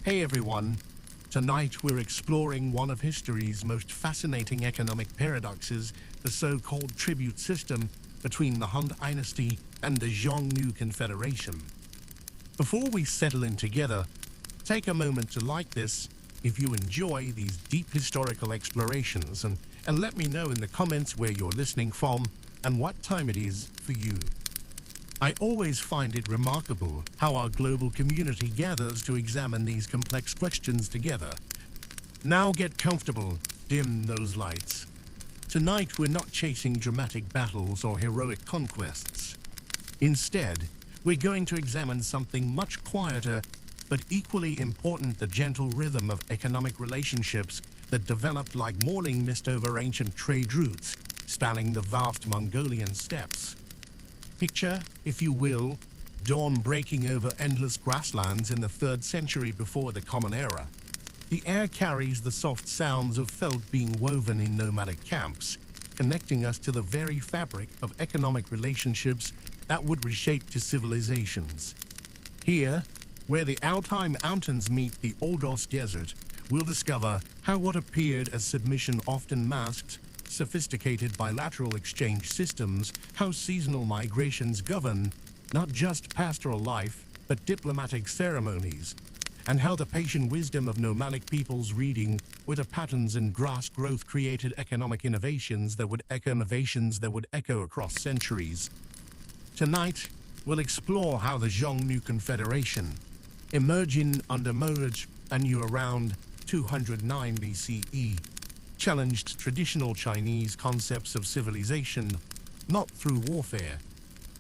Hey everyone, tonight we're exploring one of history's most fascinating economic paradoxes, the so-called tribute system between the Han Dynasty and the Xiongnu Confederation. Before we settle in together, take a moment to like this if you enjoy these deep historical explorations and let me know in the comments where you're listening from and what time it is for you. I always find it remarkable how our global community gathers to examine these complex questions together. Now get comfortable, dim those lights. Tonight we're not chasing dramatic battles or heroic conquests. Instead, we're going to examine something much quieter but equally important, the gentle rhythm of economic relationships that developed like morning mist over ancient trade routes spanning the vast Mongolian steppes. Picture, if you will, dawn breaking over endless grasslands in the 3rd century before the Common Era. The air carries the soft sounds of felt being woven in nomadic camps, connecting us to the very fabric of economic relationships that would reshape to civilizations. Here, where the Altai Mountains meet the Ordos Desert, we'll discover how what appeared as submission often masked sophisticated bilateral exchange systems, how seasonal migrations govern not just pastoral life, but diplomatic ceremonies, and how the patient wisdom of nomadic peoples reading with the patterns in grass growth created economic innovations that would echo across centuries. Tonight, we'll explore how the Xiongnu Confederation, emerging under Moorish and around 209 BCE, challenged traditional Chinese concepts of civilization, not through warfare,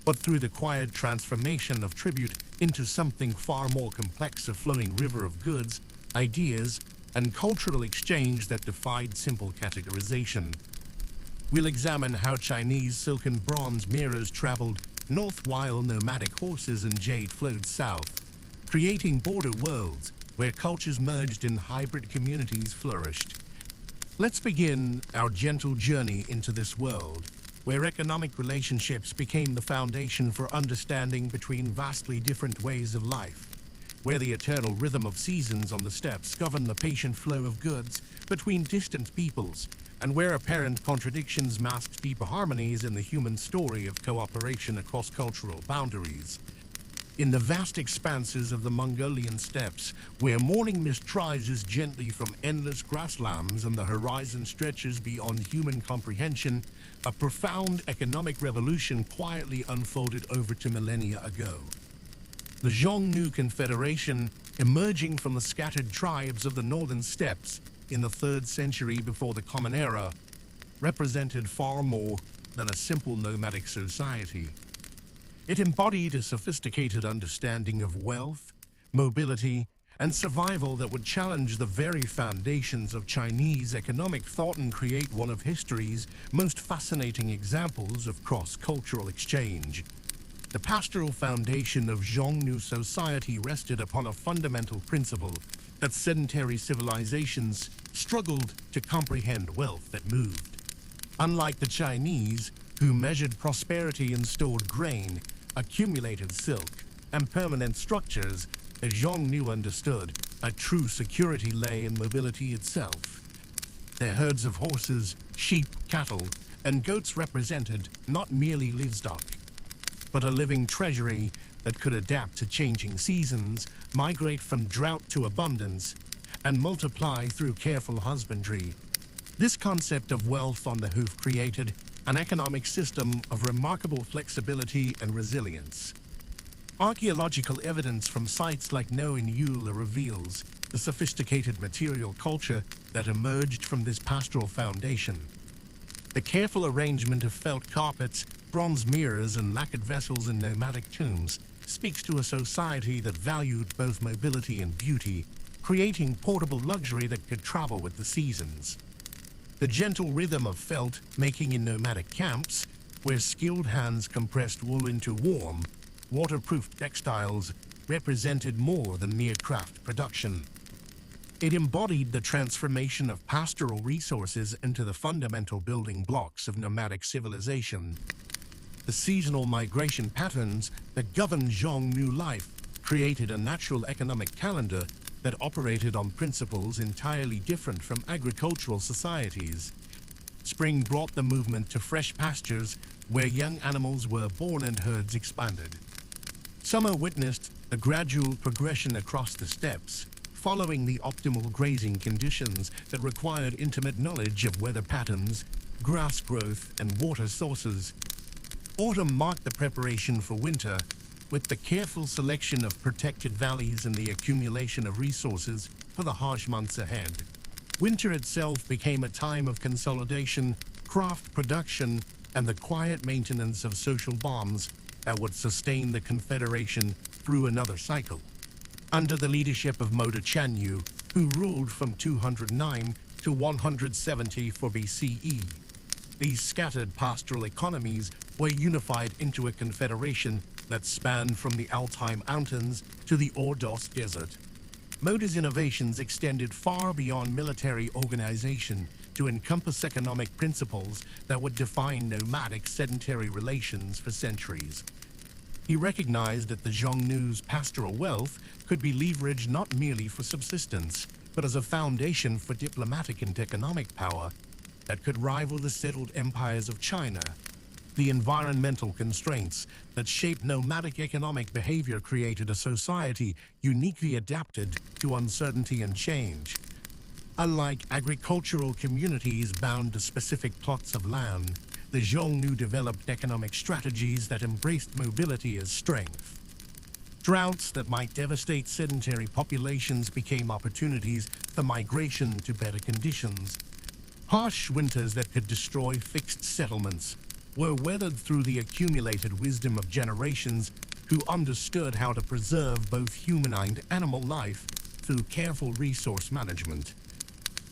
but through the quiet transformation of tribute into something far more complex, a flowing river of goods, ideas, and cultural exchange that defied simple categorization. We'll examine how Chinese silk and bronze mirrors traveled north while nomadic horses and jade flowed south, creating border worlds where cultures merged and hybrid communities flourished. Let's begin our gentle journey into this world, where economic relationships became the foundation for understanding between vastly different ways of life, where the eternal rhythm of seasons on the steppes governed the patient flow of goods between distant peoples, and where apparent contradictions masked deeper harmonies in the human story of cooperation across cultural boundaries. In the vast expanses of the Mongolian steppes, where morning mist rises gently from endless grasslands and the horizon stretches beyond human comprehension, a profound economic revolution quietly unfolded over 2 millennia ago. The Xiongnu Confederation, emerging from the scattered tribes of the northern steppes in the 3rd century before the Common Era, represented far more than a simple nomadic society. It embodied a sophisticated understanding of wealth, mobility, and survival that would challenge the very foundations of Chinese economic thought and create one of history's most fascinating examples of cross-cultural exchange. The pastoral foundation of Xiongnu society rested upon a fundamental principle that sedentary civilizations struggled to comprehend wealth that moved. Unlike the Chinese, who measured prosperity in stored grain, accumulated silk, and permanent structures, the Xiongnu understood a true security lay in mobility itself. Their herds of horses, sheep, cattle, and goats represented not merely livestock, but a living treasury that could adapt to changing seasons, migrate from drought to abundance, and multiply through careful husbandry. This concept of wealth on the hoof created an economic system of remarkable flexibility and resilience. Archaeological evidence from sites like No in Eula reveals the sophisticated material culture that emerged from this pastoral foundation. The careful arrangement of felt carpets, bronze mirrors, and lacquered vessels in nomadic tombs speaks to a society that valued both mobility and beauty, creating portable luxury that could travel with the seasons. The gentle rhythm of felt making in nomadic camps, where skilled hands compressed wool into warm, waterproof textiles, represented more than mere craft production. It embodied the transformation of pastoral resources into the fundamental building blocks of nomadic civilization. The seasonal migration patterns that governed Xiongnu life created a natural economic calendar that operated on principles entirely different from agricultural societies. Spring brought the movement to fresh pastures where young animals were born and herds expanded. Summer witnessed a gradual progression across the steppes, following the optimal grazing conditions that required intimate knowledge of weather patterns, grass growth, and water sources. Autumn marked the preparation for winter, with the careful selection of protected valleys and the accumulation of resources for the harsh months ahead. Winter itself became a time of consolidation, craft production, and the quiet maintenance of social bonds that would sustain the Confederation through another cycle. Under the leadership of Chanyu, who ruled from 209 to 174 BCE, these scattered pastoral economies were unified into a confederation that spanned from the Altai Mountains to the Ordos Desert. Moda's innovations extended far beyond military organization to encompass economic principles that would define nomadic sedentary relations for centuries. He recognized that the Xiongnu's pastoral wealth could be leveraged not merely for subsistence, but as a foundation for diplomatic and economic power that could rival the settled empires of China. The environmental constraints that shaped nomadic economic behavior created a society uniquely adapted to uncertainty and change. Unlike agricultural communities bound to specific plots of land, the Xiongnu developed economic strategies that embraced mobility as strength. Droughts that might devastate sedentary populations became opportunities for migration to better conditions. Harsh winters that could destroy fixed settlements were weathered through the accumulated wisdom of generations who understood how to preserve both human and animal life through careful resource management.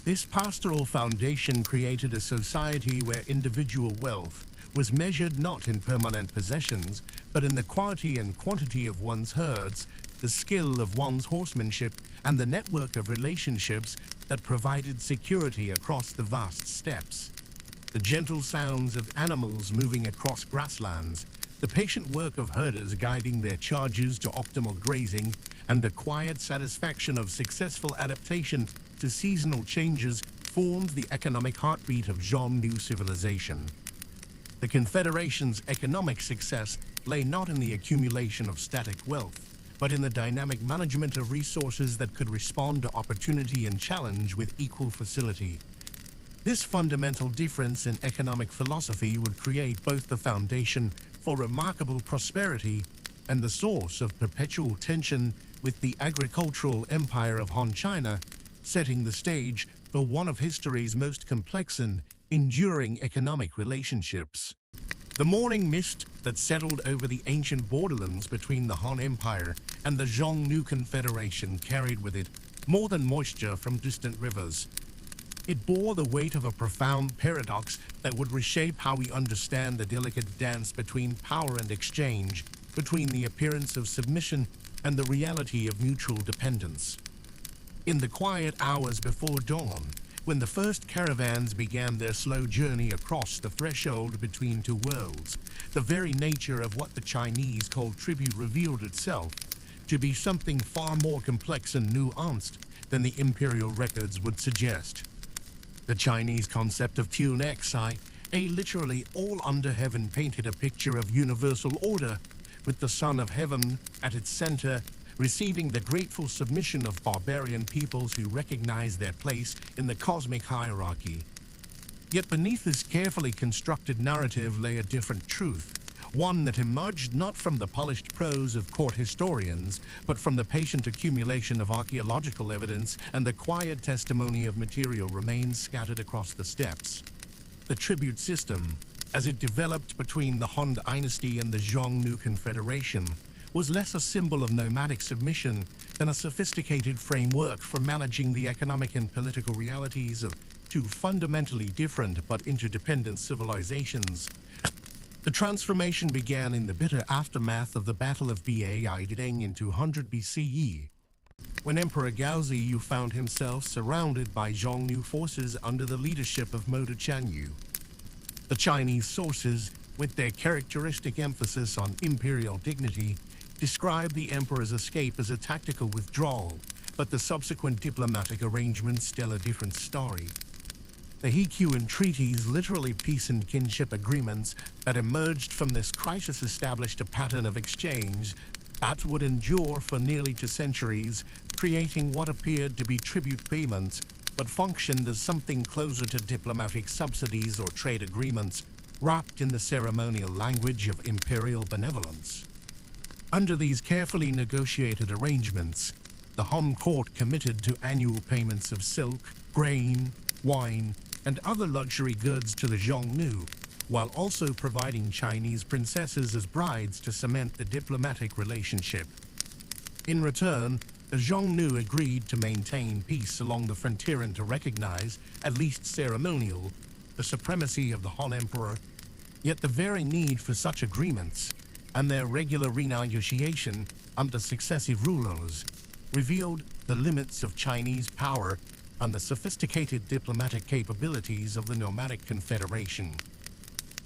This pastoral foundation created a society where individual wealth was measured not in permanent possessions, but in the quality and quantity of one's herds, the skill of one's horsemanship, and the network of relationships that provided security across the vast steppes. The gentle sounds of animals moving across grasslands, the patient work of herders guiding their charges to optimal grazing, and the quiet satisfaction of successful adaptation to seasonal changes formed the economic heartbeat of Xiongnu civilization. The Confederation's economic success lay not in the accumulation of static wealth, but in the dynamic management of resources that could respond to opportunity and challenge with equal facility. This fundamental difference in economic philosophy would create both the foundation for remarkable prosperity and the source of perpetual tension with the agricultural empire of Han China, setting the stage for one of history's most complex and enduring economic relationships. The morning mist that settled over the ancient borderlands between the Han Empire and the Xiongnu Confederation carried with it more than moisture from distant rivers. It bore the weight of a profound paradox that would reshape how we understand the delicate dance between power and exchange, between the appearance of submission and the reality of mutual dependence. In the quiet hours before dawn, when the first caravans began their slow journey across the threshold between two worlds, the very nature of what the Chinese called tribute revealed itself to be something far more complex and nuanced than the imperial records would suggest. The Chinese concept of Tenochtitlan, a literally all under heaven, painted a picture of universal order, with the Son of Heaven at its center, receiving the grateful submission of barbarian peoples who recognize their place in the cosmic hierarchy. Yet beneath this carefully constructed narrative lay a different truth, one that emerged not from the polished prose of court historians, but from the patient accumulation of archaeological evidence and the quiet testimony of material remains scattered across the steppes. The tribute system, as it developed between the Han Dynasty and the Xiongnu Confederation, was less a symbol of nomadic submission than a sophisticated framework for managing the economic and political realities of two fundamentally different but interdependent civilizations. The transformation began in the bitter aftermath of the Battle of Baideng in 200 BCE, when Emperor Gaozi found himself surrounded by Xiongnu forces under the leadership of Chanyu. The Chinese sources, with their characteristic emphasis on imperial dignity, describe the emperor's escape as a tactical withdrawal, but the subsequent diplomatic arrangements tell a different story. The Ingenuity treaties, literally peace and kinship agreements that emerged from this crisis, established a pattern of exchange that would endure for nearly 2 centuries, creating what appeared to be tribute payments, but functioned as something closer to diplomatic subsidies or trade agreements, wrapped in the ceremonial language of imperial benevolence. Under these carefully negotiated arrangements, the Han court committed to annual payments of silk, grain, wine, and other luxury goods to the Xiongnu, while also providing Chinese princesses as brides to cement the diplomatic relationship. In return, the Xiongnu agreed to maintain peace along the frontier and to recognize, at least ceremonial, the supremacy of the Han Emperor. Yet the very need for such agreements, and their regular renegotiation under successive rulers, revealed the limits of Chinese power and the sophisticated diplomatic capabilities of the nomadic confederation.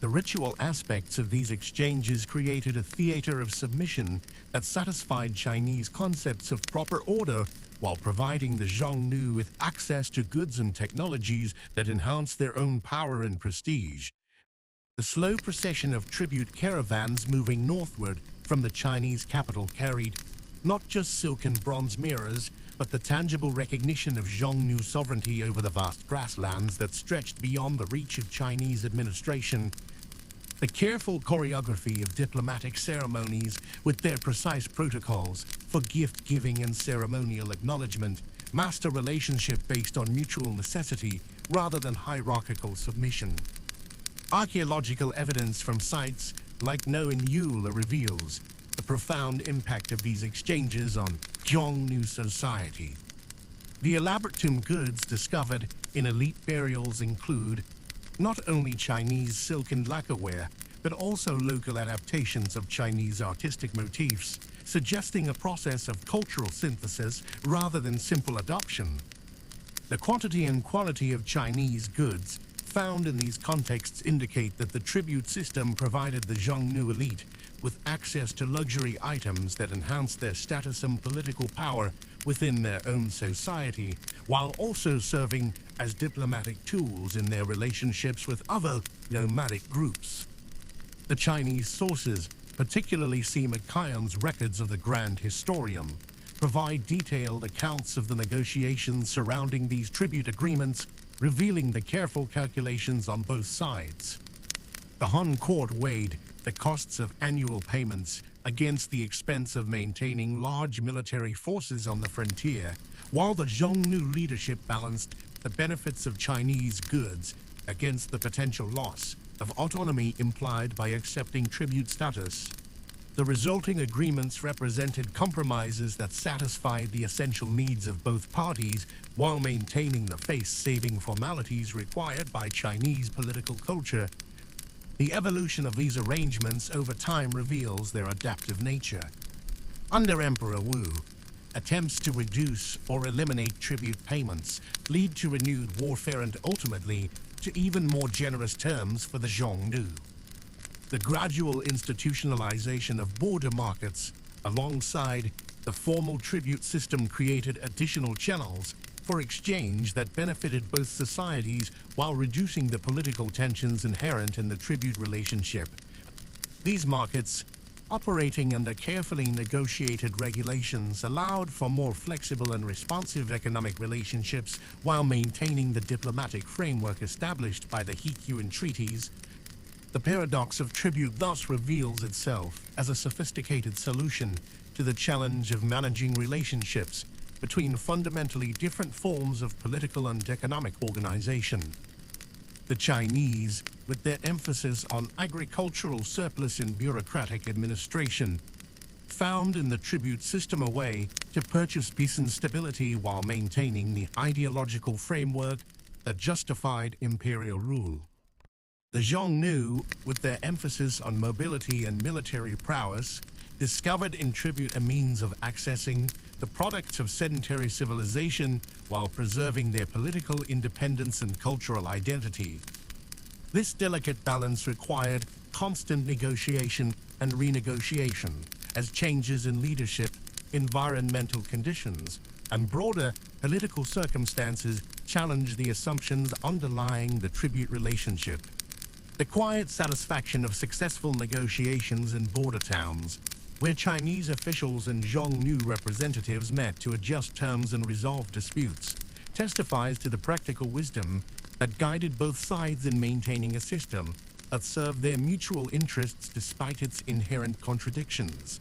The ritual aspects of these exchanges created a theater of submission that satisfied Chinese concepts of proper order while providing the Xiongnu with access to goods and technologies that enhanced their own power and prestige. The slow procession of tribute caravans moving northward from the Chinese capital carried not just silk and bronze mirrors, but the tangible recognition of Xiongnu sovereignty over the vast grasslands that stretched beyond the reach of Chinese administration. The careful choreography of diplomatic ceremonies, with their precise protocols for gift-giving and ceremonial acknowledgement, masked a relationship based on mutual necessity rather than hierarchical submission. Archaeological evidence from sites like canoe in Yule reveals the profound impact of these exchanges on Xiongnu society. The elaborate tomb goods discovered in elite burials include not only Chinese silk and lacquerware, but also local adaptations of Chinese artistic motifs, suggesting a process of cultural synthesis rather than simple adoption. The quantity and quality of Chinese goods found in these contexts indicate that the tribute system provided the Xiongnu elite with access to luxury items that enhanced their status and political power within their own society, while also serving as diplomatic tools in their relationships with other nomadic groups. The Chinese sources, particularly Sima Qian's records of the Grand Historium, provide detailed accounts of the negotiations surrounding these tribute agreements, revealing the careful calculations on both sides. The Han court weighed the costs of annual payments against the expense of maintaining large military forces on the frontier, while the Xiongnu leadership balanced the benefits of Chinese goods against the potential loss of autonomy implied by accepting tribute status. The resulting agreements represented compromises that satisfied the essential needs of both parties while maintaining the face-saving formalities required by Chinese political culture. The evolution of these arrangements over time reveals their adaptive nature. Under Emperor Wu, attempts to reduce or eliminate tribute payments lead to renewed warfare and ultimately to even more generous terms for the Xiongnu. The gradual institutionalization of border markets, alongside the formal tribute system, created additional channels for exchange that benefited both societies while reducing the political tensions inherent in the tribute relationship. These markets, operating under carefully negotiated regulations, allowed for more flexible and responsive economic relationships while maintaining the diplomatic framework established by the Ingenuity treaties. The paradox of tribute thus reveals itself as a sophisticated solution to the challenge of managing relationships between fundamentally different forms of political and economic organization. The Chinese, with their emphasis on agricultural surplus and bureaucratic administration, found in the tribute system a way to purchase peace and stability while maintaining the ideological framework that justified imperial rule. The Xiongnu, with their emphasis on mobility and military prowess, discovered in tribute a means of accessing the products of sedentary civilization while preserving their political independence and cultural identity. This delicate balance required constant negotiation and renegotiation, as changes in leadership, environmental conditions, and broader political circumstances challenge the assumptions underlying the tribute relationship. The quiet satisfaction of successful negotiations in border towns, where Chinese officials and Xiongnu representatives met to adjust terms and resolve disputes, testifies to the practical wisdom that guided both sides in maintaining a system that served their mutual interests despite its inherent contradictions.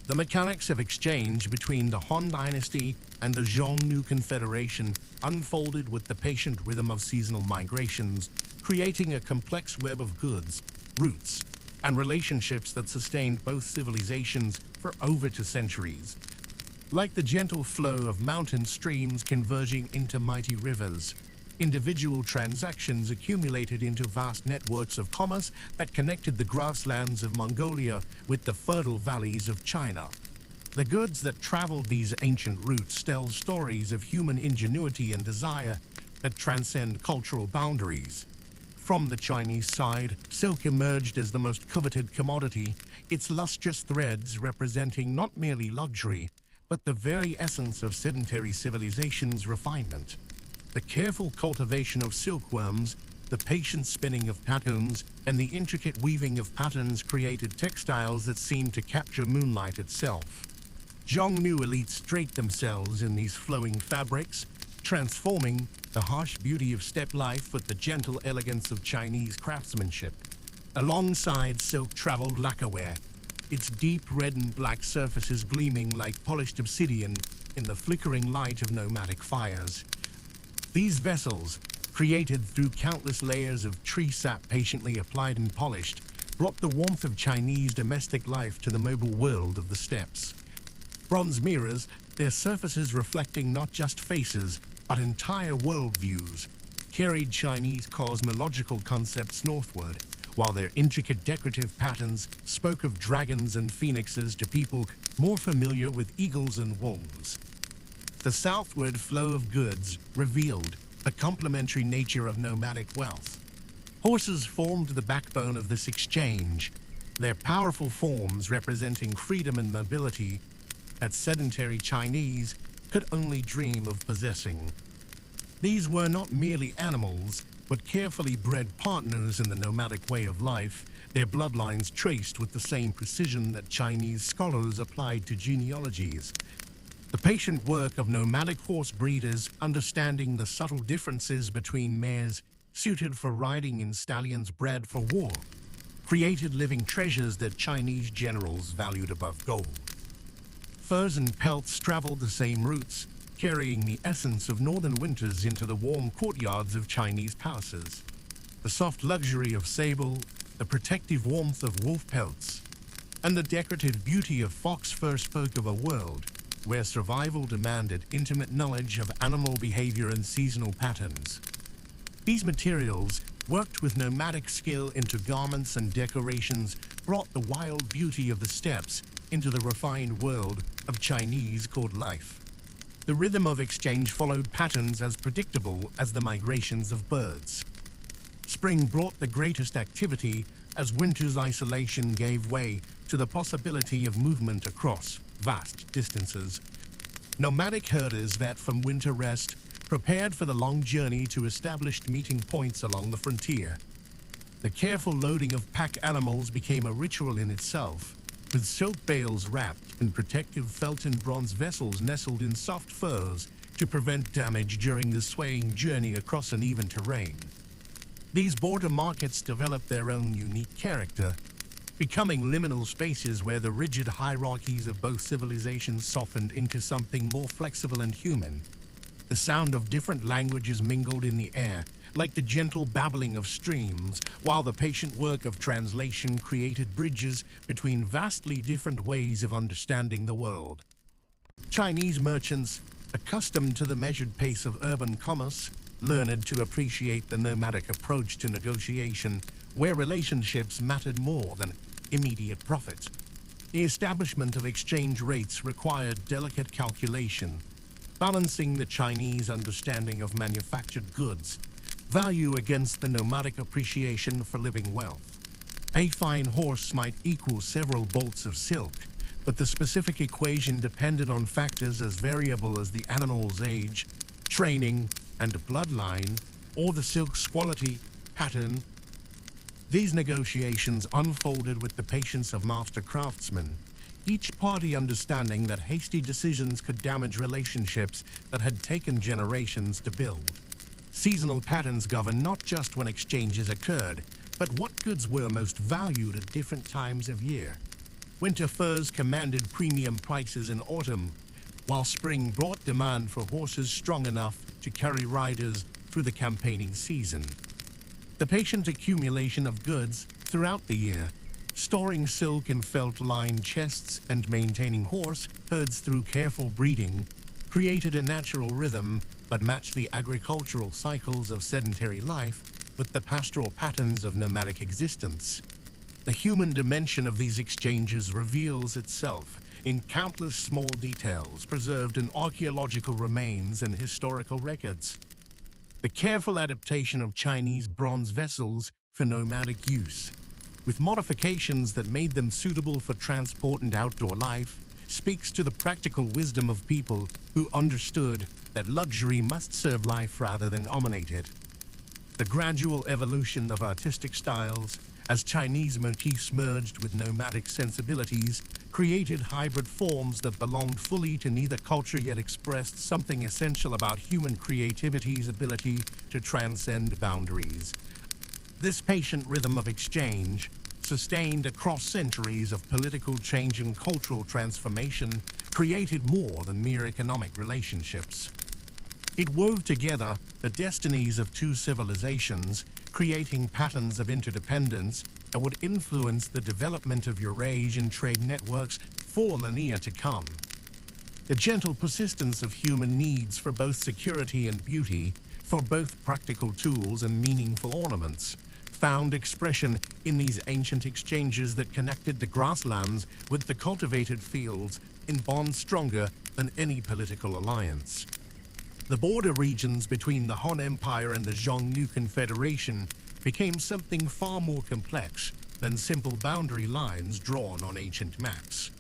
The mechanics of exchange between the Han Dynasty and the Xiongnu Confederation unfolded with the patient rhythm of seasonal migrations, creating a complex web of goods, routes, and relationships that sustained both civilizations for over 2 centuries. Like the gentle flow of mountain streams converging into mighty rivers, individual transactions accumulated into vast networks of commerce that connected the grasslands of Mongolia with the fertile valleys of China. The goods that traveled these ancient routes tell stories of human ingenuity and desire that transcend cultural boundaries. From the Chinese side, silk emerged as the most coveted commodity, its lustrous threads representing not merely luxury, but the very essence of sedentary civilization's refinement. The careful cultivation of silkworms, the patient spinning of patterns, and the intricate weaving of patterns created textiles that seemed to capture moonlight itself. Xiongnu elites draped themselves in these flowing fabrics, transforming the harsh beauty of steppe life with the gentle elegance of Chinese craftsmanship. Alongside silk traveled lacquerware, its deep red and black surfaces gleaming like polished obsidian in the flickering light of nomadic fires. These vessels, created through countless layers of tree sap patiently applied and polished, brought the warmth of Chinese domestic life to the mobile world of the steppes. Bronze mirrors, their surfaces reflecting not just faces, but entire worldviews, carried Chinese cosmological concepts northward, while their intricate decorative patterns spoke of dragons and phoenixes to people more familiar with eagles and wolves. The southward flow of goods revealed the complementary nature of nomadic wealth. Horses formed the backbone of this exchange, their powerful forms representing freedom and mobility that sedentary Chinese could only dream of possessing. These were not merely animals, but carefully bred partners in the nomadic way of life, their bloodlines traced with the same precision that Chinese scholars applied to genealogies. The patient work of nomadic horse breeders, understanding the subtle differences between mares suited for riding and stallions bred for war, created living treasures that Chinese generals valued above gold. Furs and pelts traveled the same routes, carrying the essence of northern winters into the warm courtyards of Chinese palaces. The soft luxury of sable, the protective warmth of wolf pelts, and the decorative beauty of fox fur spoke of a world where survival demanded intimate knowledge of animal behavior and seasonal patterns. These materials, worked with nomadic skill into garments and decorations, brought the wild beauty of the steppes into the refined world of Chinese court life. The rhythm of exchange followed patterns as predictable as the migrations of birds. Spring brought the greatest activity as winter's isolation gave way to the possibility of movement across vast distances. Nomadic herders that from winter rest prepared for the long journey to established meeting points along the frontier. The careful loading of pack animals became a ritual in itself, with silk bales wrapped in protective felt and bronze vessels nestled in soft furs to prevent damage during the swaying journey across uneven terrain. These border markets developed their own unique character, becoming liminal spaces where the rigid hierarchies of both civilizations softened into something more flexible and human. The sound of different languages mingled in the air, like the gentle babbling of streams, while the patient work of translation created bridges between vastly different ways of understanding the world. Chinese merchants, accustomed to the measured pace of urban commerce, learned to appreciate the nomadic approach to negotiation, where relationships mattered more than immediate profit. The establishment of exchange rates required delicate calculation, balancing the Chinese understanding of manufactured goods, value against the nomadic appreciation for living wealth. A fine horse might equal several bolts of silk, but the specific equation depended on factors as variable as the animal's age, training, and bloodline, or the silk's quality, pattern. These negotiations unfolded with the patience of master craftsmen, each party understanding that hasty decisions could damage relationships that had taken generations to build. Seasonal patterns governed not just when exchanges occurred, but what goods were most valued at different times of year. Winter furs commanded premium prices in autumn, while spring brought demand for horses strong enough to carry riders through the campaigning season. The patient accumulation of goods throughout the year, storing silk in felt-lined chests and maintaining horse herds through careful breeding, created a natural rhythm that matched the agricultural cycles of sedentary life with the pastoral patterns of nomadic existence. The human dimension of these exchanges reveals itself in countless small details preserved in archaeological remains and historical records. The careful adaptation of Chinese bronze vessels for nomadic use, with modifications that made them suitable for transport and outdoor life, speaks to the practical wisdom of people who understood that luxury must serve life rather than dominate it. The gradual evolution of artistic styles, as Chinese motifs merged with nomadic sensibilities, created hybrid forms that belonged fully to neither culture yet expressed something essential about human creativity's ability to transcend boundaries. This patient rhythm of exchange, sustained across centuries of political change and cultural transformation, created more than mere economic relationships. It wove together the destinies of two civilizations, creating patterns of interdependence that would influence the development of Eurasian trade networks for millennia to come. The gentle persistence of human needs for both security and beauty, for both practical tools and meaningful ornaments, found expression in these ancient exchanges that connected the grasslands with the cultivated fields in bonds stronger than any political alliance. The border regions between the Han Empire and the Xiongnu Confederation became something far more complex than simple boundary lines drawn on ancient maps.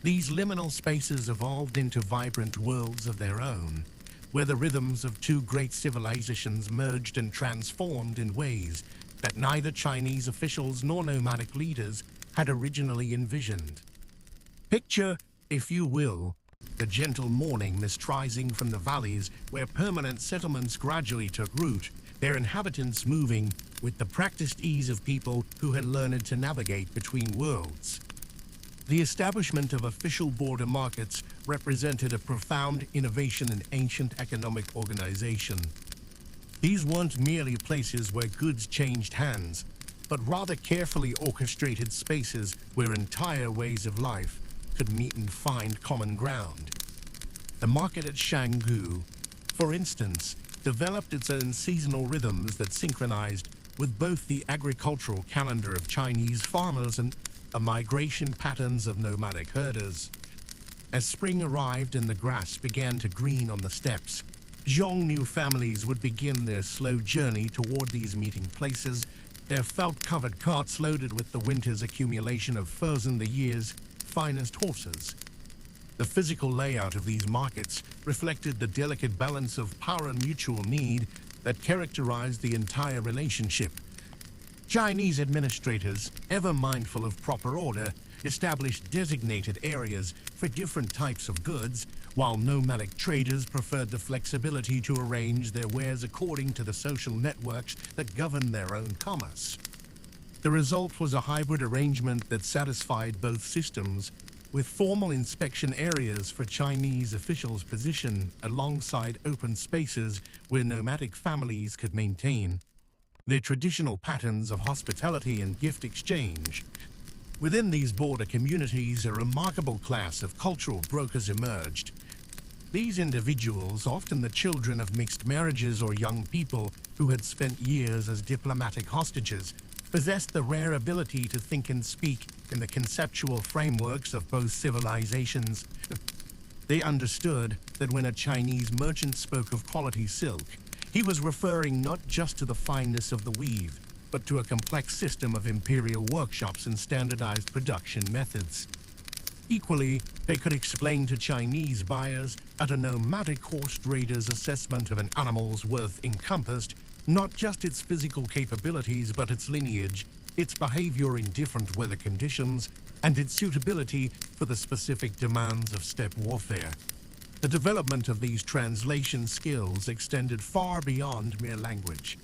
These liminal spaces evolved into vibrant worlds of their own, where the rhythms of two great civilizations merged and transformed in ways that neither Chinese officials nor nomadic leaders had originally envisioned. Picture, if you will, the gentle morning mist rising from the valleys where permanent settlements gradually took root, their inhabitants moving with the practiced ease of people who had learned to navigate between worlds. The establishment of official border markets represented a profound innovation in ancient economic organization. These weren't merely places where goods changed hands, but rather carefully orchestrated spaces where entire ways of life could meet and find common ground. The market at Shanggu, for instance, developed its own seasonal rhythms that synchronized with both the agricultural calendar of Chinese farmers and the migration patterns of nomadic herders. As spring arrived and the grass began to green on the steppes, Xiongnu families would begin their slow journey toward these meeting places, their felt-covered carts loaded with the winter's accumulation of furs and the year's finest horses. The physical layout of these markets reflected the delicate balance of power and mutual need that characterized the entire relationship. Chinese administrators, ever mindful of proper order, established designated areas for different types of goods, while nomadic traders preferred the flexibility to arrange their wares according to the social networks that governed their own commerce. The result was a hybrid arrangement that satisfied both systems, with formal inspection areas for Chinese officials positioned alongside open spaces where nomadic families could maintain their traditional patterns of hospitality and gift exchange. Within these border communities, a remarkable class of cultural brokers emerged. These individuals, often the children of mixed marriages or young people who had spent years as diplomatic hostages, possessed the rare ability to think and speak in the conceptual frameworks of both civilizations. They understood that when a Chinese merchant spoke of quality silk, he was referring not just to the fineness of the weave, but to a complex system of imperial workshops and standardized production methods. Equally, they could explain to Chinese buyers that a nomadic horse trader's assessment of an animal's worth encompassed not just its physical capabilities but its lineage, its behavior in different weather conditions, and its suitability for the specific demands of steppe warfare. The development of these translation skills extended far beyond mere language.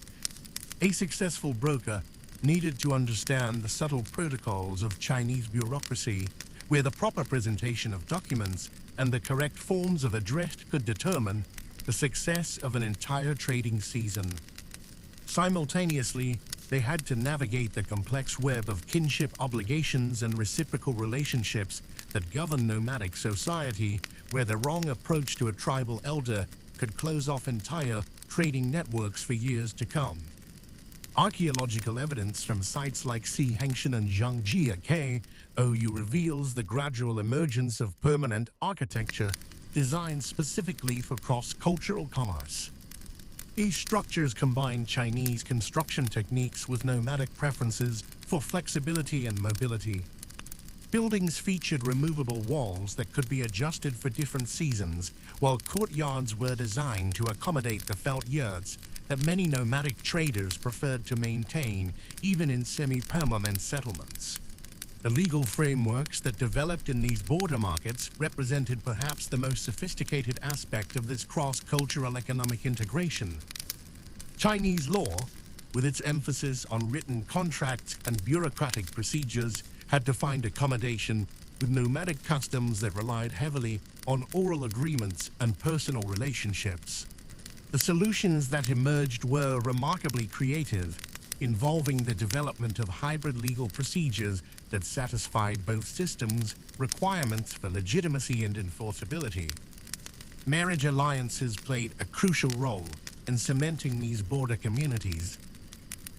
A successful broker needed to understand the subtle protocols of Chinese bureaucracy, where the proper presentation of documents and the correct forms of address could determine the success of an entire trading season. Simultaneously, they had to navigate the complex web of kinship obligations and reciprocal relationships that govern nomadic society, where the wrong approach to a tribal elder could close off entire trading networks for years to come. Archaeological evidence from sites like Hangshan and Zhangjiakou reveals the gradual emergence of permanent architecture designed specifically for cross-cultural commerce. These structures combine Chinese construction techniques with nomadic preferences for flexibility and mobility. Buildings featured removable walls that could be adjusted for different seasons, while courtyards were designed to accommodate the felt yurts that many nomadic traders preferred to maintain, even in semi-permanent settlements. The legal frameworks that developed in these border markets represented perhaps the most sophisticated aspect of this cross-cultural economic integration. Chinese law, with its emphasis on written contracts and bureaucratic procedures, had to find accommodation with nomadic customs that relied heavily on oral agreements and personal relationships. The solutions that emerged were remarkably creative, involving the development of hybrid legal procedures that satisfied both systems' requirements for legitimacy and enforceability. Marriage alliances played a crucial role in cementing these border communities.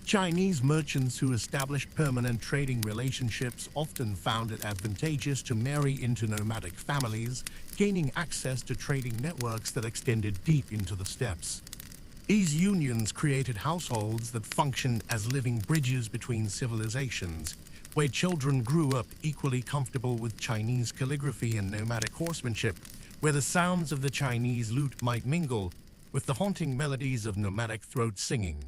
Chinese merchants who established permanent trading relationships often found it advantageous to marry into nomadic families, gaining access to trading networks that extended deep into the steppes. These unions created households that functioned as living bridges between civilizations, where children grew up equally comfortable with Chinese calligraphy and nomadic horsemanship, where the sounds of the Chinese lute might mingle with the haunting melodies of nomadic throat singing.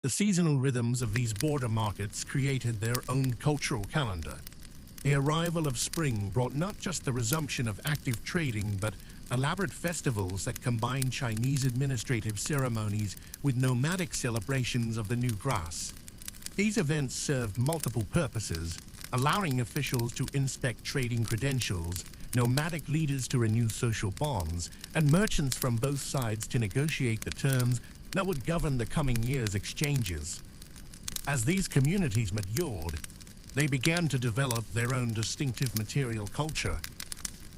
The seasonal rhythms of these border markets created their own cultural calendar. The arrival of spring brought not just the resumption of active trading, but elaborate festivals that combined Chinese administrative ceremonies with nomadic celebrations of the new grass. These events served multiple purposes, allowing officials to inspect trading credentials, nomadic leaders to renew social bonds, and merchants from both sides to negotiate the terms that would govern the coming year's exchanges. As these communities matured, they began to develop their own distinctive material culture.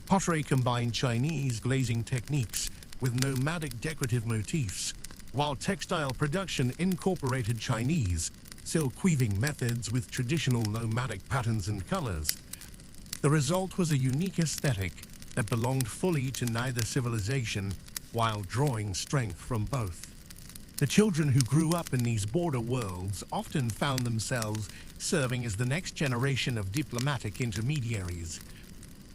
Pottery combined Chinese glazing techniques with nomadic decorative motifs, while textile production incorporated Chinese silk weaving methods with traditional nomadic patterns and colors. The result was a unique aesthetic that belonged fully to neither civilization, while drawing strength from both. The children who grew up in these border worlds often found themselves serving as the next generation of diplomatic intermediaries.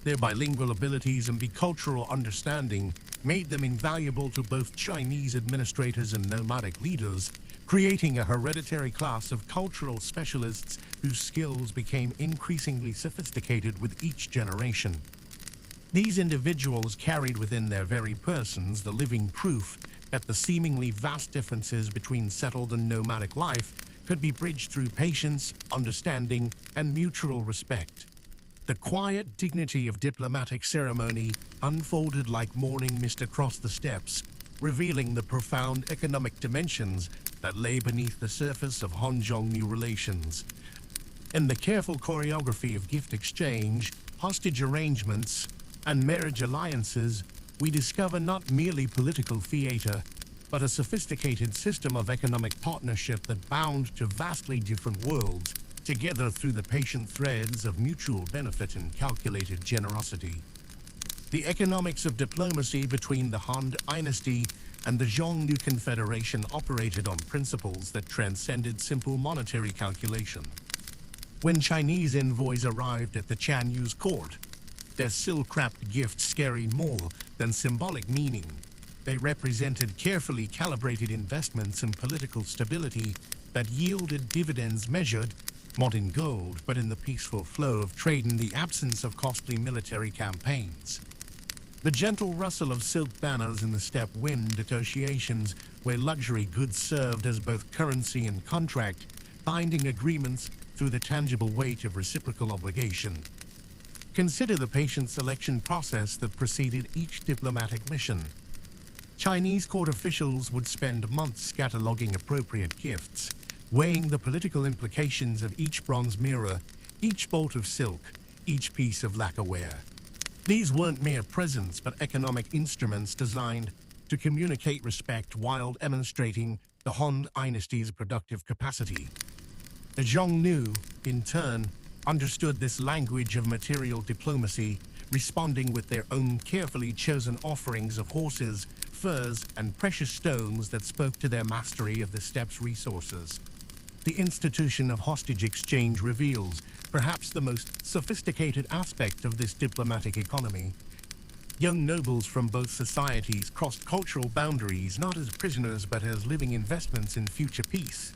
Their bilingual abilities and bicultural understanding made them invaluable to both Chinese administrators and nomadic leaders, creating a hereditary class of cultural specialists whose skills became increasingly sophisticated with each generation. These individuals carried within their very persons the living proof that the seemingly vast differences between settled and nomadic life could be bridged through patience, understanding, and mutual respect. The quiet dignity of diplomatic ceremony unfolded like morning mist across the steppes, revealing the profound economic dimensions that lay beneath the surface of Hanzhongnu relations. In the careful choreography of gift exchange, hostage arrangements, and marriage alliances, we discover not merely political theater, but a sophisticated system of economic partnership that bound to vastly different worlds, together through the patient threads of mutual benefit and calculated generosity. The economics of diplomacy between the Han Dynasty and the Xiongnu Confederation operated on principles that transcended simple monetary calculation. When Chinese envoys arrived at the Chan Yu's court, their silk-wrapped gifts carried more than symbolic meaning. They represented carefully calibrated investments in political stability that yielded dividends measured not in gold, but in the peaceful flow of trade in the absence of costly military campaigns. The gentle rustle of silk banners in the steppe wind negotiations, where luxury goods served as both currency and contract, binding agreements through the tangible weight of reciprocal obligation. Consider the patient selection process that preceded each diplomatic mission. Chinese court officials would spend months cataloging appropriate gifts, weighing the political implications of each bronze mirror, each bolt of silk, each piece of lacquerware. These weren't mere presents, but economic instruments designed to communicate respect while demonstrating the Han dynasty's productive capacity. The Xiongnu, in turn, understood this language of material diplomacy, responding with their own carefully chosen offerings of horses, furs, and precious stones that spoke to their mastery of the steppe's resources. The institution of hostage exchange reveals perhaps the most sophisticated aspect of this diplomatic economy. Young nobles from both societies crossed cultural boundaries not as prisoners but as living investments in future peace.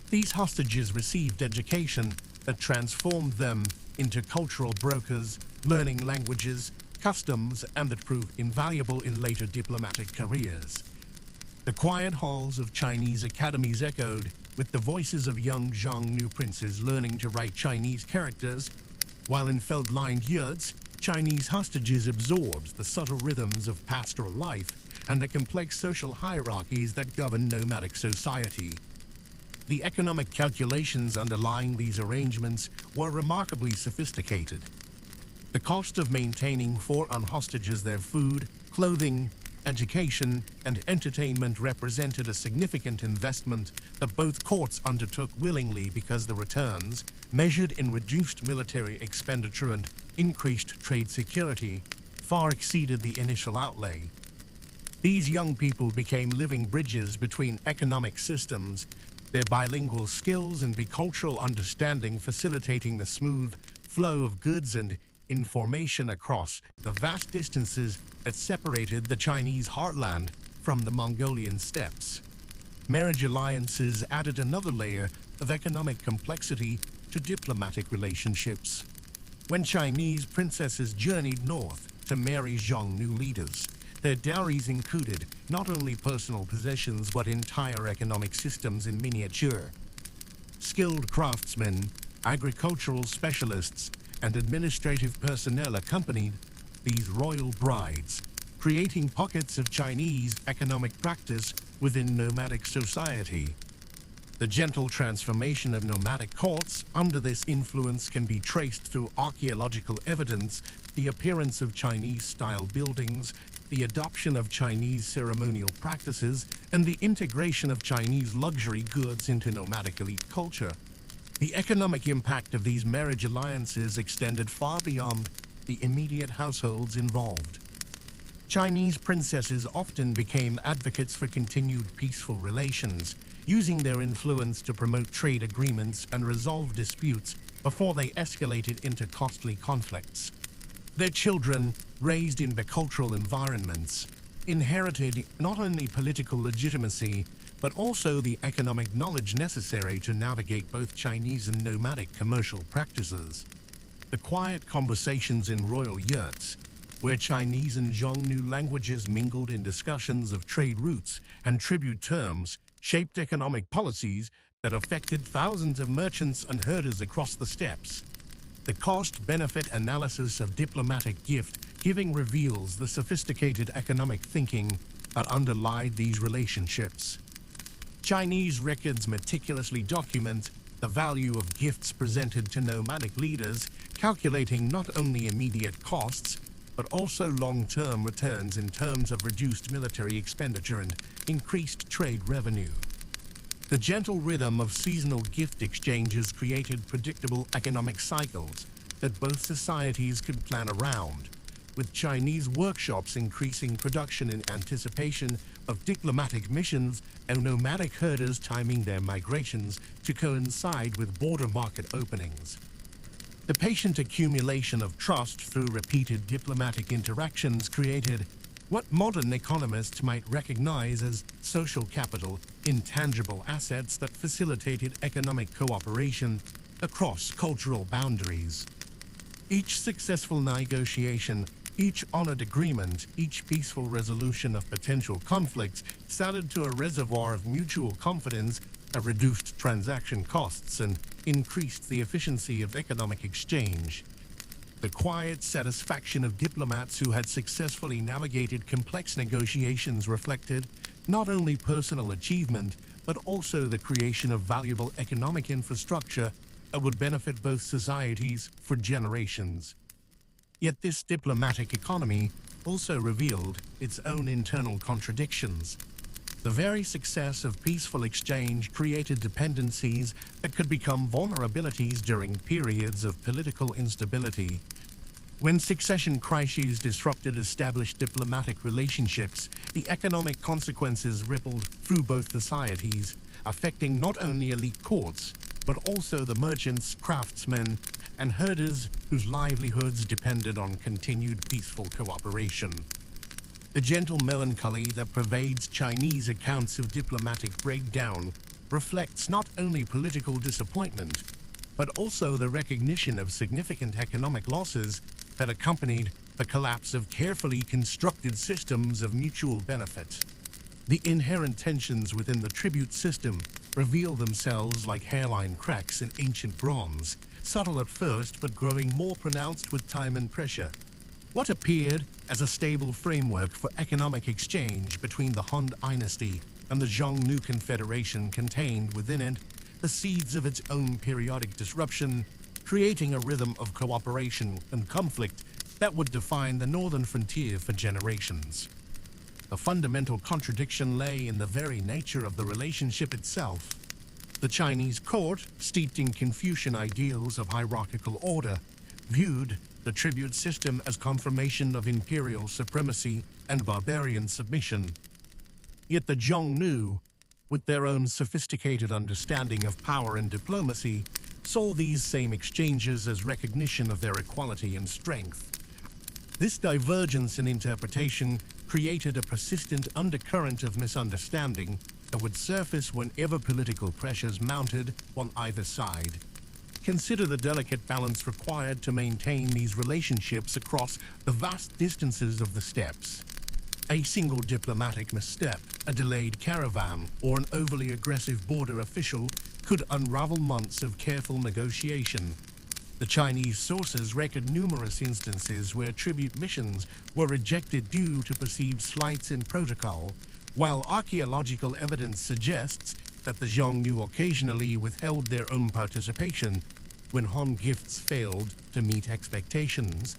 These hostages received education that transformed them into cultural brokers, learning languages, customs, and that proved invaluable in later diplomatic careers. The quiet halls of Chinese academies echoed with the voices of young Xiongnu princes learning to write Chinese characters, while in felt-lined yurts, Chinese hostages absorbed the subtle rhythms of pastoral life and the complex social hierarchies that govern nomadic society. The economic calculations underlying these arrangements were remarkably sophisticated. The cost of maintaining for hostages their food, clothing, education, and entertainment represented a significant investment that both courts undertook willingly because the returns, measured in reduced military expenditure and increased trade security, far exceeded the initial outlay. These young people became living bridges between economic systems, their bilingual skills and bicultural understanding facilitating the smooth flow of goods and information across the vast distances that separated the Chinese heartland from the Mongolian steppes. Marriage alliances added another layer of economic complexity to diplomatic relationships. When Chinese princesses journeyed north to marry Xiongnu leaders, their dowries included not only personal possessions but entire economic systems in miniature. Skilled craftsmen, agricultural specialists, and administrative personnel accompanied these royal brides, creating pockets of Chinese economic practice within nomadic society. The gentle transformation of nomadic courts under this influence can be traced through archaeological evidence, the appearance of Chinese-style buildings, the adoption of Chinese ceremonial practices, and the integration of Chinese luxury goods into nomadic elite culture. The economic impact of these marriage alliances extended far beyond the immediate households involved. Chinese princesses often became advocates for continued peaceful relations, using their influence to promote trade agreements and resolve disputes before they escalated into costly conflicts. Their children, raised in bicultural environments, inherited not only political legitimacy, but also the economic knowledge necessary to navigate both Chinese and nomadic commercial practices. The quiet conversations in royal yurts, where Chinese and Xiongnu languages mingled in discussions of trade routes and tribute terms, shaped economic policies that affected thousands of merchants and herders across the steppes. The cost-benefit analysis of diplomatic gift-giving reveals the sophisticated economic thinking that underlied these relationships. Chinese records meticulously document the value of gifts presented to nomadic leaders, calculating not only immediate costs, but also long-term returns in terms of reduced military expenditure and increased trade revenue. The gentle rhythm of seasonal gift exchanges created predictable economic cycles that both societies could plan around, with Chinese workshops increasing production in anticipation of diplomatic missions and nomadic herders timing their migrations to coincide with border market openings. The patient accumulation of trust through repeated diplomatic interactions created what modern economists might recognize as social capital, intangible assets that facilitated economic cooperation across cultural boundaries. Each successful negotiation, each honored agreement, each peaceful resolution of potential conflicts added to a reservoir of mutual confidence that reduced transaction costs and increased the efficiency of economic exchange. The quiet satisfaction of diplomats who had successfully navigated complex negotiations reflected not only personal achievement, but also the creation of valuable economic infrastructure that would benefit both societies for generations. Yet this diplomatic economy also revealed its own internal contradictions. The very success of peaceful exchange created dependencies that could become vulnerabilities during periods of political instability. When succession crises disrupted established diplomatic relationships, the economic consequences rippled through both societies, affecting not only elite courts, but also the merchants, craftsmen, and herders whose livelihoods depended on continued peaceful cooperation. The gentle melancholy that pervades Chinese accounts of diplomatic breakdown reflects not only political disappointment, but also the recognition of significant economic losses that accompanied the collapse of carefully constructed systems of mutual benefit. The inherent tensions within the tribute system reveal themselves like hairline cracks in ancient bronze, subtle at first but growing more pronounced with time and pressure. What appeared as a stable framework for economic exchange between the Han Dynasty and the Xiongnu Confederation contained within it the seeds of its own periodic disruption, creating a rhythm of cooperation and conflict that would define the northern frontier for generations. The fundamental contradiction lay in the very nature of the relationship itself. The Chinese court, steeped in Confucian ideals of hierarchical order, viewed the tribute system as confirmation of imperial supremacy and barbarian submission. Yet the Xiongnu, with their own sophisticated understanding of power and diplomacy, saw these same exchanges as recognition of their equality and strength. This divergence in interpretation created a persistent undercurrent of misunderstanding that would surface whenever political pressures mounted on either side. Consider the delicate balance required to maintain these relationships across the vast distances of the steppes. A single diplomatic misstep, a delayed caravan, or an overly aggressive border official could unravel months of careful negotiation. The Chinese sources record numerous instances where tribute missions were rejected due to perceived slights in protocol, while archaeological evidence suggests that the Xiongnu occasionally withheld their own participation when Han gifts failed to meet expectations.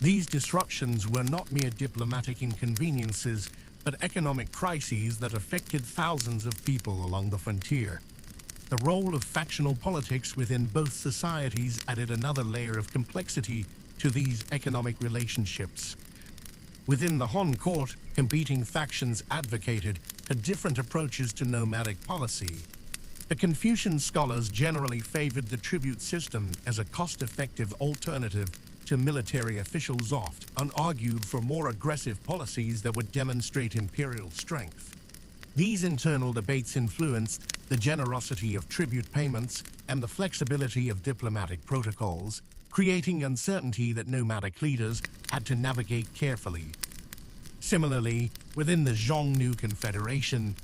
These disruptions were not mere diplomatic inconveniences, but economic crises that affected thousands of people along the frontier. The role of factional politics within both societies added another layer of complexity to these economic relationships. Within the Han court, competing factions advocated different approaches to nomadic policy. The Confucian scholars generally favored the tribute system as a cost-effective alternative to military officials, often argued for more aggressive policies that would demonstrate imperial strength. These internal debates influenced the generosity of tribute payments and the flexibility of diplomatic protocols, creating uncertainty that nomadic leaders had to navigate carefully. Similarly, within the Xiongnu Confederation,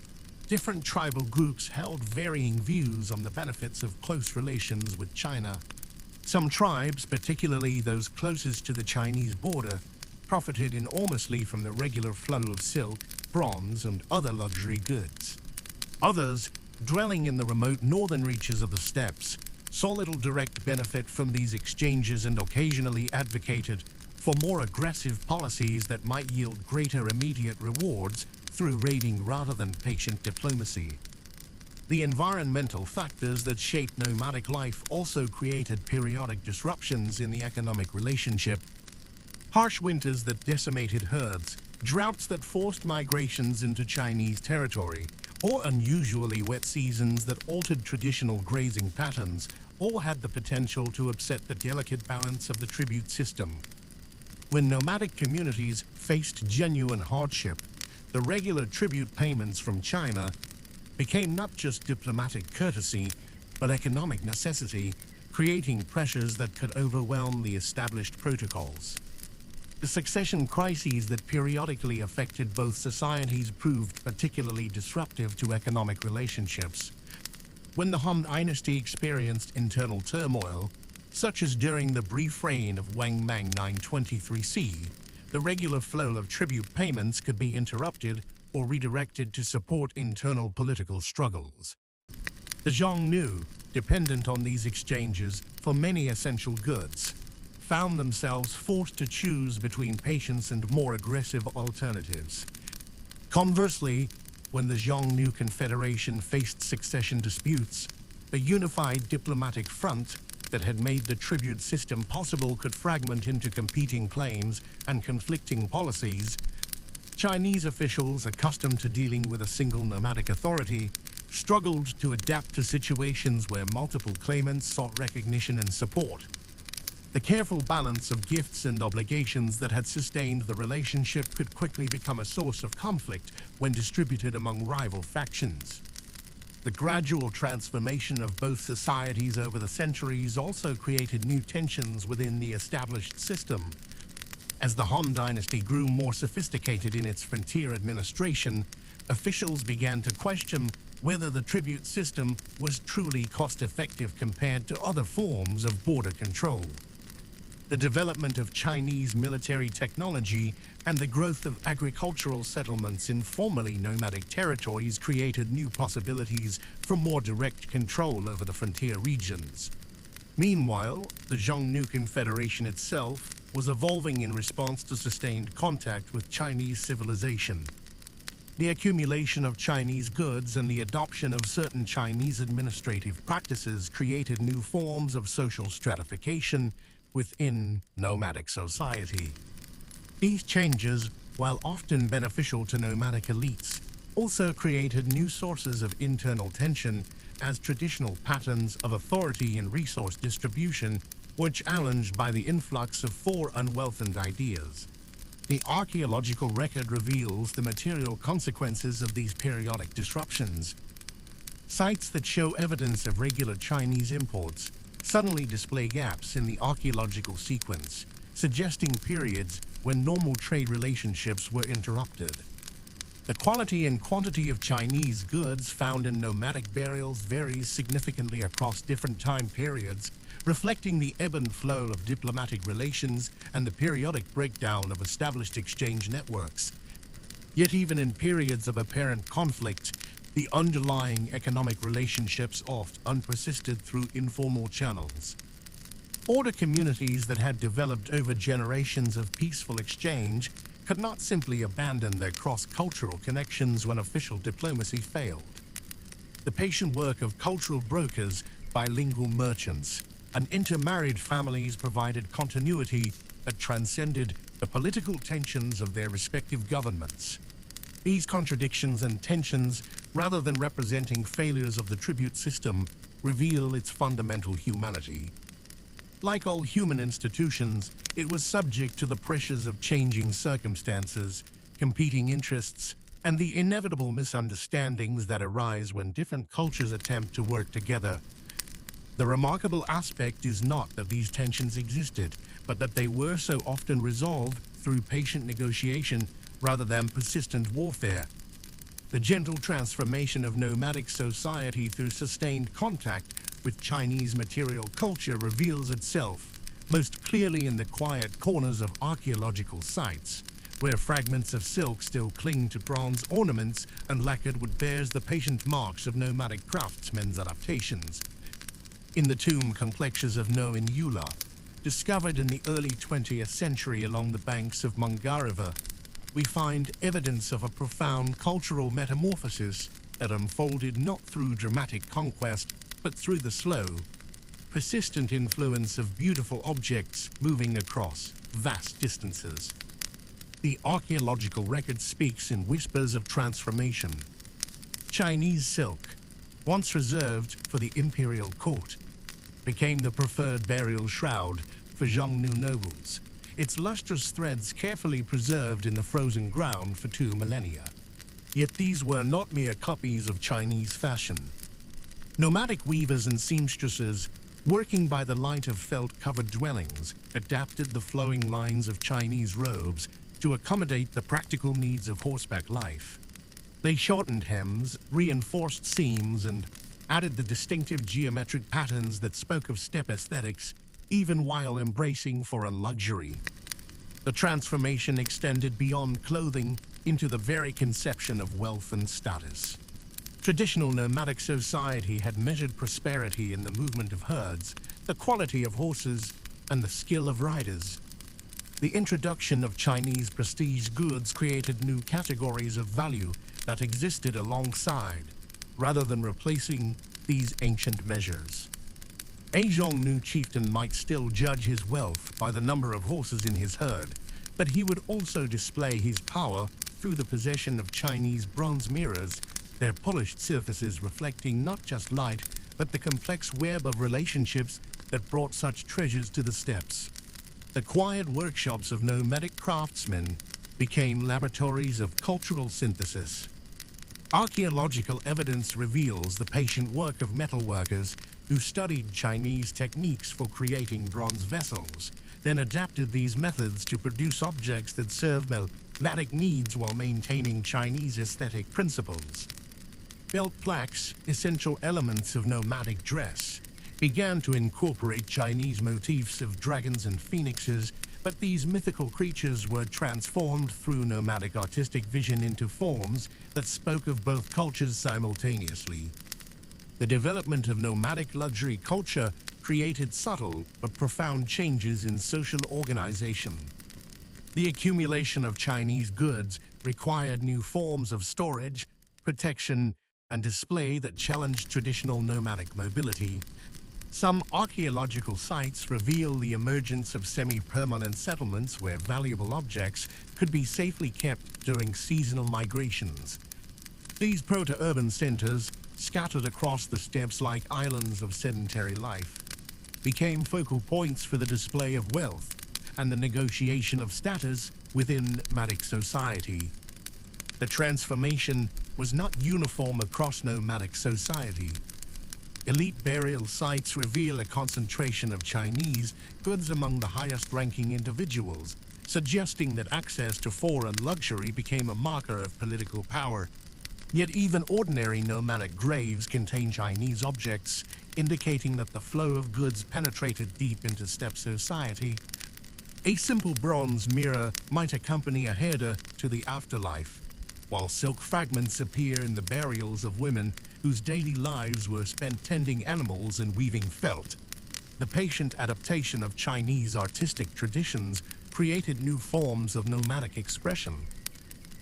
different tribal groups held varying views on the benefits of close relations with China. Some tribes, particularly those closest to the Chinese border, profited enormously from the regular flow of silk, bronze, and other luxury goods. Others, dwelling in the remote northern reaches of the steppes, saw little direct benefit from these exchanges and occasionally advocated for more aggressive policies that might yield greater immediate rewards through raiding rather than patient diplomacy. The environmental factors that shaped nomadic life also created periodic disruptions in the economic relationship. Harsh winters that decimated herds, droughts that forced migrations into Chinese territory, or unusually wet seasons that altered traditional grazing patterns all had the potential to upset the delicate balance of the tribute system. When nomadic communities faced genuine hardship, the regular tribute payments from China became not just diplomatic courtesy, but economic necessity, creating pressures that could overwhelm the established protocols. The succession crises that periodically affected both societies proved particularly disruptive to economic relationships. When the Han Dynasty experienced internal turmoil, such as during the brief reign of Wang Mang 923 C, the regular flow of tribute payments could be interrupted or redirected to support internal political struggles. The Xiongnu, dependent on these exchanges for many essential goods, found themselves forced to choose between patience and more aggressive alternatives. Conversely, when the Xiongnu Confederation faced succession disputes, a unified diplomatic front that had made the tribute system possible could fragment into competing claims and conflicting policies. Chinese officials, accustomed to dealing with a single nomadic authority, struggled to adapt to situations where multiple claimants sought recognition and support. The careful balance of gifts and obligations that had sustained the relationship could quickly become a source of conflict when distributed among rival factions. The gradual transformation of both societies over the centuries also created new tensions within the established system. As the Han Dynasty grew more sophisticated in its frontier administration, officials began to question whether the tribute system was truly cost-effective compared to other forms of border control. The development of Chinese military technology and the growth of agricultural settlements in formerly nomadic territories created new possibilities for more direct control over the frontier regions. Meanwhile, the Xiongnu Confederation itself was evolving in response to sustained contact with Chinese civilization. The accumulation of Chinese goods and the adoption of certain Chinese administrative practices created new forms of social stratification within nomadic society. These changes, while often beneficial to nomadic elites, also created new sources of internal tension as traditional patterns of authority and resource distribution were challenged by the influx of foreign unwelcomed ideas. The archaeological record reveals the material consequences of these periodic disruptions. Sites that show evidence of regular Chinese imports suddenly display gaps in the archaeological sequence, suggesting periods when normal trade relationships were interrupted. The quality and quantity of Chinese goods found in nomadic burials varies significantly across different time periods, reflecting the ebb and flow of diplomatic relations and the periodic breakdown of established exchange networks. Yet even in periods of apparent conflict, the underlying economic relationships often persisted through informal channels. Order communities that had developed over generations of peaceful exchange could not simply abandon their cross-cultural connections when official diplomacy failed. The patient work of cultural brokers, bilingual merchants, and intermarried families provided continuity that transcended the political tensions of their respective governments. These contradictions and tensions, rather than representing failures of the tribute system, reveal its fundamental humanity. Like all human institutions, it was subject to the pressures of changing circumstances, competing interests, and the inevitable misunderstandings that arise when different cultures attempt to work together. The remarkable aspect is not that these tensions existed, but that they were so often resolved through patient negotiation rather than persistent warfare. The gentle transformation of nomadic society through sustained contact with Chinese material culture reveals itself most clearly in the quiet corners of archaeological sites, where fragments of silk still cling to bronze ornaments and lacquered wood bears the patient marks of nomadic craftsmen's adaptations. In the tomb complexes of No in Yula, discovered in the early 20th century along the banks of Manga River, we find evidence of a profound cultural metamorphosis that unfolded not through dramatic conquest, but through the slow, persistent influence of beautiful objects moving across vast distances. The archaeological record speaks in whispers of transformation. Chinese silk, once reserved for the imperial court, became the preferred burial shroud for Xiongnu nobles, its lustrous threads carefully preserved in the frozen ground for 2 millennia. Yet these were not mere copies of Chinese fashion. Nomadic weavers and seamstresses, working by the light of felt-covered dwellings, adapted the flowing lines of Chinese robes to accommodate the practical needs of horseback life. They shortened hems, reinforced seams, and added the distinctive geometric patterns that spoke of steppe aesthetics, even while embracing foreign luxury. The transformation extended beyond clothing into the very conception of wealth and status. Traditional nomadic society had measured prosperity in the movement of herds, the quality of horses, and the skill of riders. The introduction of Chinese prestige goods created new categories of value that existed alongside, rather than replacing these ancient measures. A Xiongnu chieftain might still judge his wealth by the number of horses in his herd, but he would also display his power through the possession of Chinese bronze mirrors, their polished surfaces reflecting not just light, but the complex web of relationships that brought such treasures to the steppes. The quiet workshops of nomadic craftsmen became laboratories of cultural synthesis. Archaeological evidence reveals the patient work of metalworkers who studied Chinese techniques for creating bronze vessels, then adapted these methods to produce objects that served nomadic needs while maintaining Chinese aesthetic principles. Belt plaques, essential elements of nomadic dress, began to incorporate Chinese motifs of dragons and phoenixes, but these mythical creatures were transformed through nomadic artistic vision into forms that spoke of both cultures simultaneously. The development of nomadic luxury culture created subtle but profound changes in social organization. The accumulation of Chinese goods required new forms of storage, protection, and display that challenged traditional nomadic mobility. Some archaeological sites reveal the emergence of semi-permanent settlements where valuable objects could be safely kept during seasonal migrations. These proto-urban centers, scattered across the steppes like islands of sedentary life, became focal points for the display of wealth and the negotiation of status within nomadic society. The transformation was not uniform across nomadic society. Elite burial sites reveal a concentration of Chinese goods among the highest-ranking individuals, suggesting that access to foreign luxury became a marker of political power. Yet even ordinary nomadic graves contain Chinese objects, indicating that the flow of goods penetrated deep into steppe society. A simple bronze mirror might accompany a herder to the afterlife, while silk fragments appear in the burials of women whose daily lives were spent tending animals and weaving felt. The patient adaptation of Chinese artistic traditions created new forms of nomadic expression.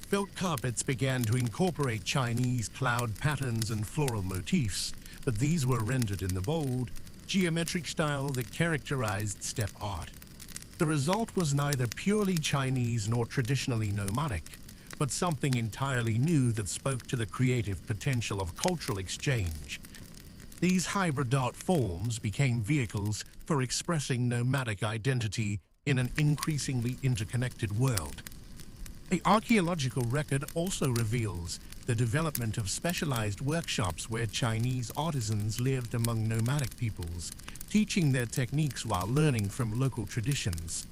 Felt carpets began to incorporate Chinese cloud patterns and floral motifs, but these were rendered in the bold, geometric style that characterized steppe art. The result was neither purely Chinese nor traditionally nomadic, but something entirely new that spoke to the creative potential of cultural exchange. These hybrid art forms became vehicles for expressing nomadic identity in an increasingly interconnected world. The archaeological record also reveals the development of specialized workshops where Chinese artisans lived among nomadic peoples, teaching their techniques while learning from local traditions.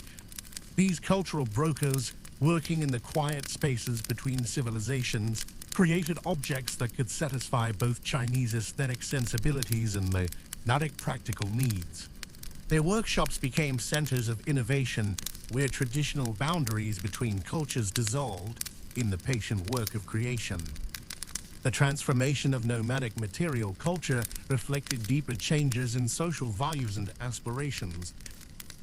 These cultural brokers, working in the quiet spaces between civilizations, created objects that could satisfy both Chinese aesthetic sensibilities and nomadic practical needs. Their workshops became centers of innovation where traditional boundaries between cultures dissolved in the patient work of creation. The transformation of nomadic material culture reflected deeper changes in social values and aspirations.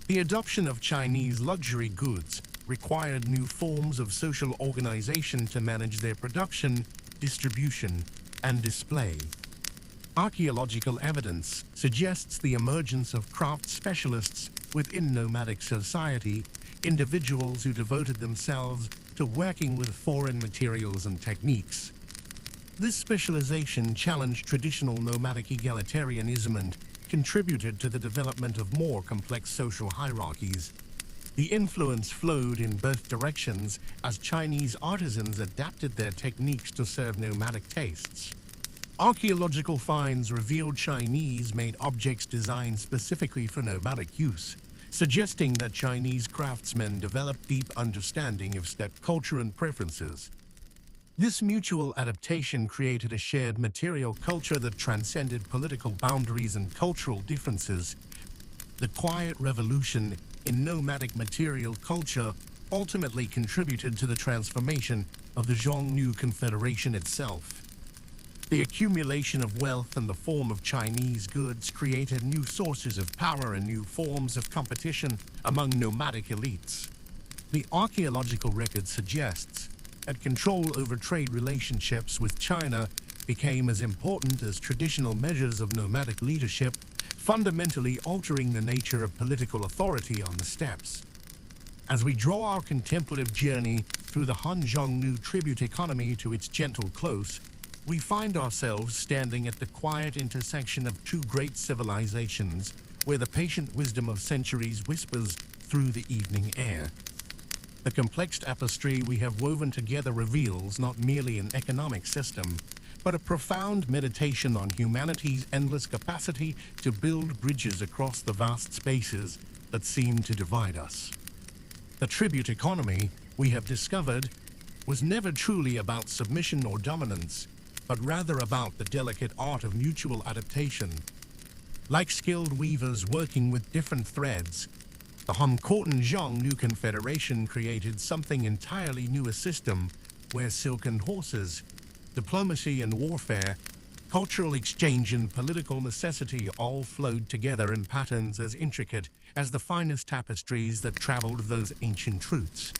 The adoption of Chinese luxury goods required new forms of social organization to manage their production, distribution, and display. Archaeological evidence suggests the emergence of craft specialists within nomadic society, individuals who devoted themselves to working with foreign materials and techniques. This specialization challenged traditional nomadic egalitarianism and contributed to the development of more complex social hierarchies. The influence flowed in both directions as Chinese artisans adapted their techniques to serve nomadic tastes. Archaeological finds revealed Chinese-made objects designed specifically for nomadic use, suggesting that Chinese craftsmen developed deep understanding of steppe culture and preferences. This mutual adaptation created a shared material culture that transcended political boundaries and cultural differences. The quiet revolution in nomadic material culture ultimately contributed to the transformation of the Xiongnu Confederation itself. The accumulation of wealth in the form of Chinese goods created new sources of power and new forms of competition among nomadic elites. The archaeological record suggests that control over trade relationships with China became as important as traditional measures of nomadic leadership, fundamentally altering the nature of political authority on the steppes. As we draw our contemplative journey through the Han Xiongnu tribute economy to its gentle close, we find ourselves standing at the quiet intersection of two great civilizations, where the patient wisdom of centuries whispers through the evening air. The complex tapestry we have woven together reveals not merely an economic system, but a profound meditation on humanity's endless capacity to build bridges across the vast spaces that seem to divide us. The tribute economy, we have discovered, was never truly about submission or dominance, but rather about the delicate art of mutual adaptation. Like skilled weavers working with different threads, the Han Xiongnu Confederation created something entirely new, a system where silken horses, diplomacy and warfare, cultural exchange and political necessity all flowed together in patterns as intricate as the finest tapestries that traveled those ancient truths.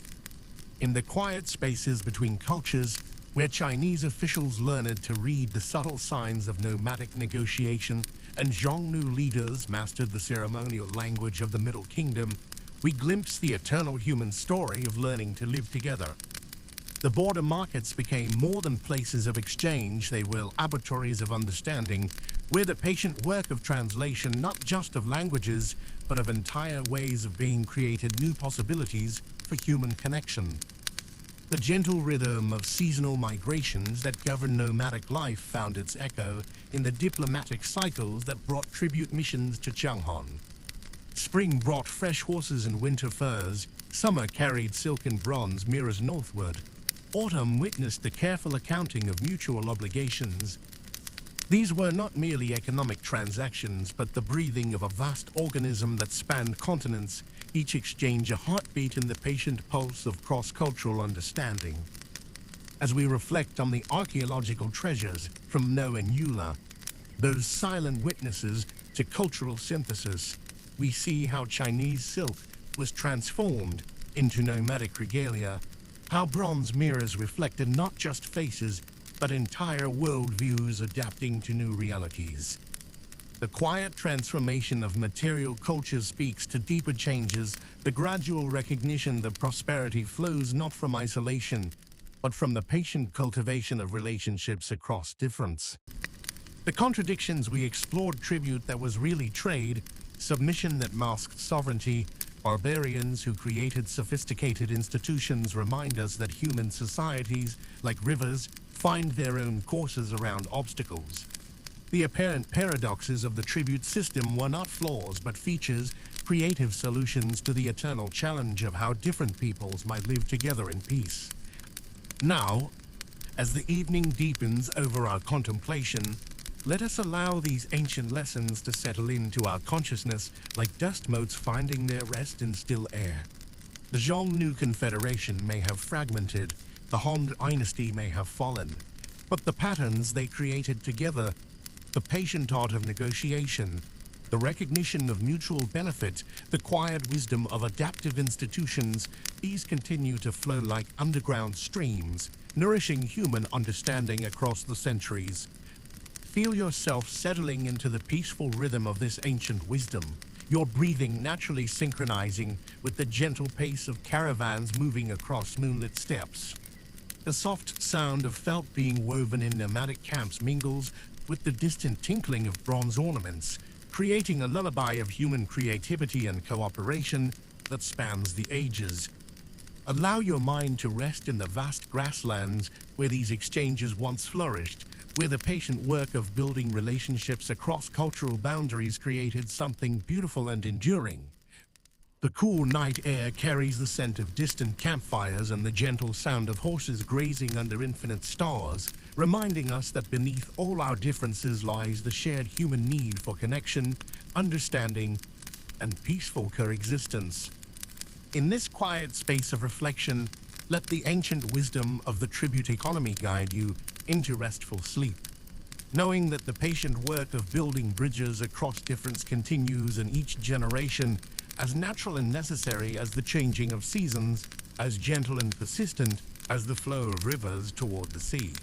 In the quiet spaces between cultures, where Chinese officials learned to read the subtle signs of nomadic negotiation and Xiongnu leaders mastered the ceremonial language of the Middle Kingdom, we glimpse the eternal human story of learning to live together. The border markets became more than places of exchange, they were laboratories of understanding, where the patient work of translation not just of languages, but of entire ways of being created new possibilities for human connection. The gentle rhythm of seasonal migrations that governed nomadic life found its echo in the diplomatic cycles that brought tribute missions to Changhan. Spring brought fresh horses and winter furs, summer carried silk and bronze mirrors northward. Autumn witnessed the careful accounting of mutual obligations. These were not merely economic transactions, but the breathing of a vast organism that spanned continents, each exchange a heartbeat in the patient pulse of cross-cultural understanding. As we reflect on the archaeological treasures from No and Eula, those silent witnesses to cultural synthesis, we see how Chinese silk was transformed into nomadic regalia, how bronze mirrors reflected not just faces, but entire worldviews adapting to new realities. The quiet transformation of material culture speaks to deeper changes, the gradual recognition that prosperity flows not from isolation, but from the patient cultivation of relationships across difference. The contradictions we explored, tribute that was really trade, submission that masked sovereignty, barbarians who created sophisticated institutions remind us that human societies, like rivers, find their own courses around obstacles. The apparent paradoxes of the tribute system were not flaws but features, creative solutions to the eternal challenge of how different peoples might live together in peace. Now, as the evening deepens over our contemplation, let us allow these ancient lessons to settle into our consciousness like dust motes finding their rest in still air. The Xiongnu Confederation may have fragmented, the Han Dynasty may have fallen, but the patterns they created together, the patient art of negotiation, the recognition of mutual benefit, the quiet wisdom of adaptive institutions, these continue to flow like underground streams, nourishing human understanding across the centuries. Feel yourself settling into the peaceful rhythm of this ancient wisdom, your breathing naturally synchronizing with the gentle pace of caravans moving across moonlit steppes. The soft sound of felt being woven in nomadic camps mingles with the distant tinkling of bronze ornaments, creating a lullaby of human creativity and cooperation that spans the ages. Allow your mind to rest in the vast grasslands where these exchanges once flourished, where the patient work of building relationships across cultural boundaries created something beautiful and enduring. The cool night air carries the scent of distant campfires and the gentle sound of horses grazing under infinite stars, reminding us that beneath all our differences lies the shared human need for connection, understanding, and peaceful coexistence. In this quiet space of reflection, let the ancient wisdom of the tribute economy guide you into restful sleep, knowing that the patient work of building bridges across difference continues in each generation, as natural and necessary as the changing of seasons, as gentle and persistent as the flow of rivers toward the sea.